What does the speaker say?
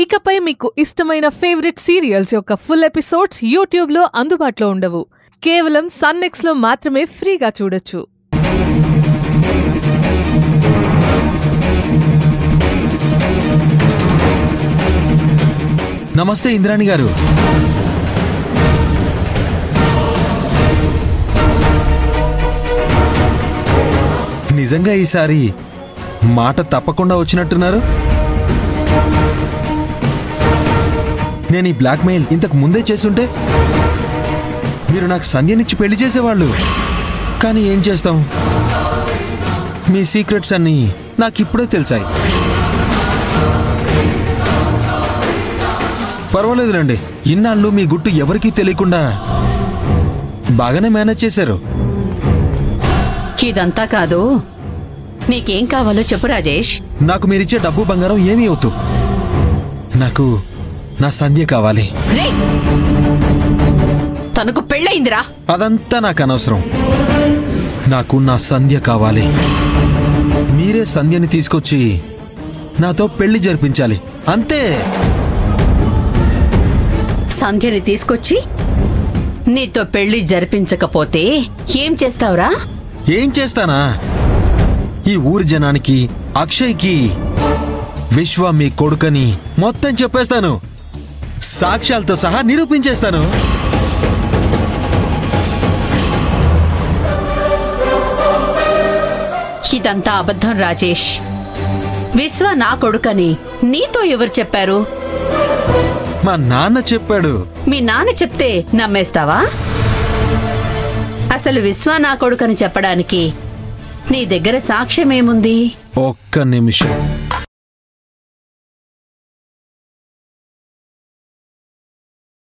ఇకపై మీకు ఇష్టమైన ఫేవరెట్ సీరియల్స్ యొక్క ఫుల్ ఎపిసోడ్స్ యూట్యూబ్లో అందుబాటులో ఉండవు. కేవలం సన్నెక్స్లో మాత్రమే ఫ్రీగా చూడొచ్చు. నమస్తే ఇంద్రాణి గారు. నిజంగా ఈసారి మాట తప్పకుండా వచ్చినట్టున్నారు. నేను ఈ బ్లాక్మెయిల్ ఇంతకు ముందే చేసుంటే మీరు నాకు సంధ్యనిచ్చి పెళ్లి చేసేవాళ్ళు. కానీ ఏం చేస్తాం, మీ సీక్రెట్స్ అన్నీ నాకిప్పుడే తెలిసాయి. పర్వాలేదులండి, ఇన్నాళ్ళు మీ గుట్టు ఎవరికీ తెలియకుండా బాగానే మేనేజ్ చేశారు. ఇదంతా కాదు, నీకేం కావాలో చెప్పు రాజేష్. నాకు మీరిచ్చే డబ్బు బంగారం ఏమీ అవుతూ, నాకు నా సంధ్య కావాలి. తనకు పెళ్ళయిందిరా. అదంతా నాకు అనవసరం. నాకు నా సంధ్య కావాలి. మీరే సంధ్యని తీసుకొచ్చి నాతో పెళ్లి జరిపించాలి, అంతే. సంధ్యని తీసుకొచ్చి నీతో పెళ్లి జరిపించకపోతే ఏం చేస్తావురా? ఏం చేస్తానా, ఈ ఊరి జనానికి, అక్షయ్కి విశ్వ మీ కొడుకని మొత్తం చెప్పేస్తాను. సాక్ష్యాలతో సహా నిరూపించేస్తాను. ఇదంతా అబద్ధం రాజేష్. విశ్వ నా కొడుకని నీతో ఎవరు చెప్పారు? మా నాన్న చెప్పాడు. మీ నాన్న చెప్తే నమ్మేస్తావా? అసలు విశ్వ నా కొడుకని చెప్పడానికి నీ దగ్గర సాక్ష్యమేముంది? ఒక్క నిమిషం.